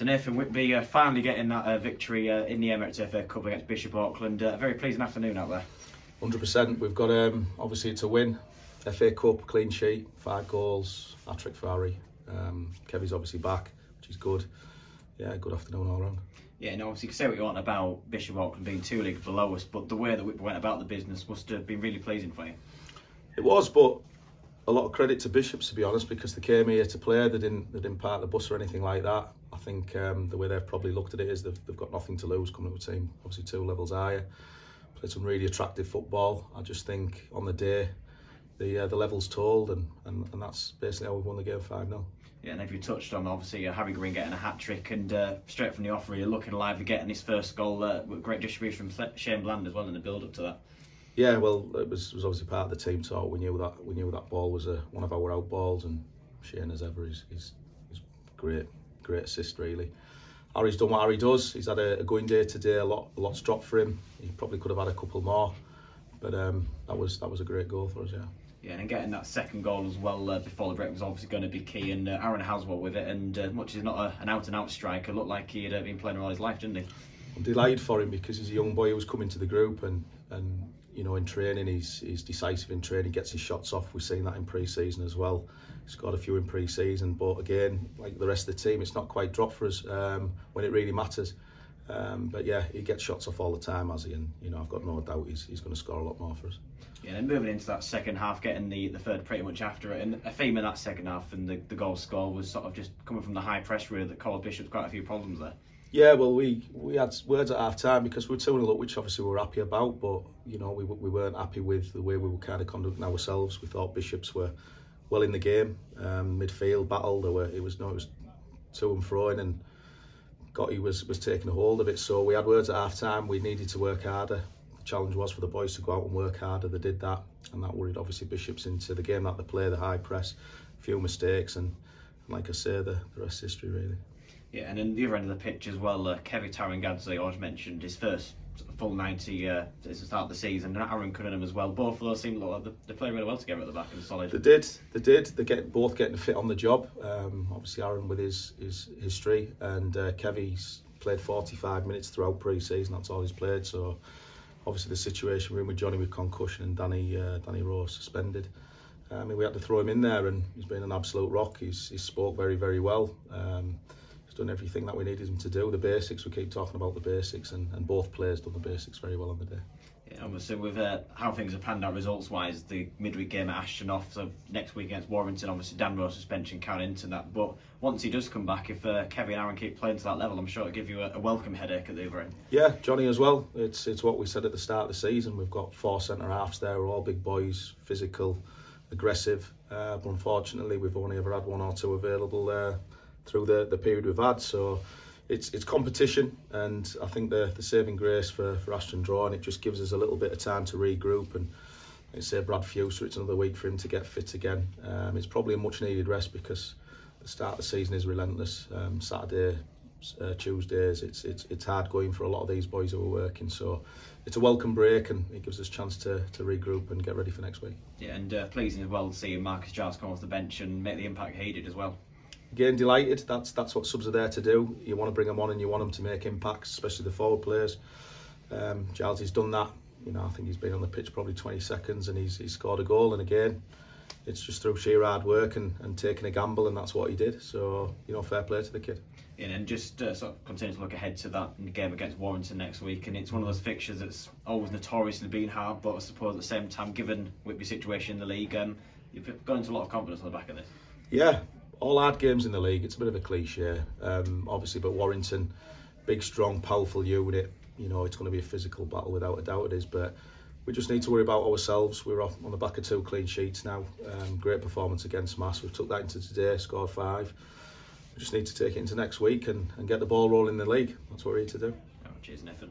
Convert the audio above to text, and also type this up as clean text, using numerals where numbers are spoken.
So Nathan, Whitby finally getting that victory in the Emirates FA Cup against Bishop Auckland. A very pleasing afternoon out there. 100%. We've got obviously it's a win. FA Cup, clean sheet, 5 goals, hat-trick for Harry. Kevy's obviously back, which is good. Yeah, good afternoon all round. Yeah, and obviously you can say what you want about Bishop Auckland being 2 leagues below us, but the way that Whitby went about the business must have been really pleasing for you. It was, but a lot of credit to Bishops, to be honest, because they came here to play. They didn't park the bus or anything like that. I think the way they've probably looked at it is they've got nothing to lose coming to a team obviously 2 levels higher. Played some really attractive football. I just think on the day the levels told, and that's basically how we've won the game 5-0. Yeah, and if you touched on obviously Harry Green getting a hat-trick and straight from the off, really looking lively, getting his first goal with great distribution from Shane Bland as well in the build-up to that. Yeah, well, it was obviously part of the team talk. We knew that ball was one of our out balls, and Shane, as ever, is great assist really. Harry's done what Harry does. He's had a going day today. A lot's dropped for him. He probably could have had a couple more, but that was a great goal for us. Yeah. Yeah, and getting that second goal as well before the break was obviously going to be key, and Aaron Haslam with it. And much as he's not an out-and-out striker, looked like he had been playing all his life, didn't he? I'm delighted for him because he's a young boy who's coming to the group, and you know, in training he's decisive in training, gets his shots off. We've seen that in pre-season as well. He's got a few in pre-season, but again, like the rest of the team, it's not quite dropped for us when it really matters. But yeah, he gets shots off all the time, has he? And you know, I've got no doubt he's going to score a lot more for us. Yeah, and moving into that second half, getting the third pretty much after it, and a theme in that second half and the goal score was sort of just coming from the high press really that caused Bishop's quite a few problems there. Yeah, well, we had words at half time because we were 2-0 up, which obviously we were happy about, but you know, we weren't happy with the way we were kind of conducting ourselves. We thought Bishops were well in the game, midfield battle. It was to and fro, and Gotti was taking a hold of it. So we had words at half time. We needed to work harder. The challenge was for the boys to go out and work harder. They did that, and that worried obviously Bishops into the game that they play, the high press, a few mistakes, and like I say, the rest is history really. Yeah, and then the other end of the pitch as well, Kevin Tarangadzé, I mentioned his first full 90 at the start of the season, and Aaron Cunningham as well. Both of those seem like they play really well together at the back and solid. They did. They're both getting fit on the job. Obviously Aaron with his history, and Kevy's played 45 minutes throughout pre-season. That's all he's played. So obviously the situation we're in with Johnny with concussion and Danny Rowe suspended. I mean, we had to throw him in there, and he's been an absolute rock. He's spoke very, very well. He's done everything that we needed him to do. The basics, we keep talking about the basics, and both players done the basics very well on the day. Yeah, obviously with how things have panned out results-wise, the midweek game at Ashton off, so next week against Warrington, obviously Dan Rowe's suspension count into that. But once he does come back, if Kevin and Aaron keep playing to that level, I'm sure it'll give you a welcome headache at the other end. Yeah, Johnny as well. It's what we said at the start of the season. We've got 4 centre-halves there, we're all big boys, physical, aggressive. But unfortunately, we've only ever had 1 or 2 available there through the period we've had, so it's competition, and I think the saving grace for Ashton Draw, and it just gives us a little bit of time to regroup, and like say Brad Fuser, it's another week for him to get fit again. It's probably a much needed rest because the start of the season is relentless. Saturday, Tuesdays, it's hard going for a lot of these boys who are working, so it's a welcome break, and it gives us a chance to regroup and get ready for next week. Yeah, and pleasing as well to see Marcus Giles come off the bench and make the impact he did as well. Again, delighted. That's what subs are there to do. You want to bring them on and you want them to make impacts, especially the forward players. Giles has done that. You know, I think he's been on the pitch probably 20 seconds and he's scored a goal. And again, it's just through sheer hard work and taking a gamble, and that's what he did. So, you know, fair play to the kid. Yeah, and just sort of continue to look ahead to that game against Warrington next week, and it's one of those fixtures that's always notoriously been hard, but I suppose at the same time, given Whitby's situation in the league, you've gone into a lot of confidence on the back of this. Yeah. All hard games in the league, it's a bit of a cliche, obviously, but Warrington, big, strong, powerful unit, you know, it's going to be a physical battle without a doubt it is, but we just need to worry about ourselves. We're off on the back of 2 clean sheets now, great performance against Mass, we've took that into today, scored 5. We just need to take it into next week and get the ball rolling in the league. That's what we're here to do. Oh, cheers, Nathan.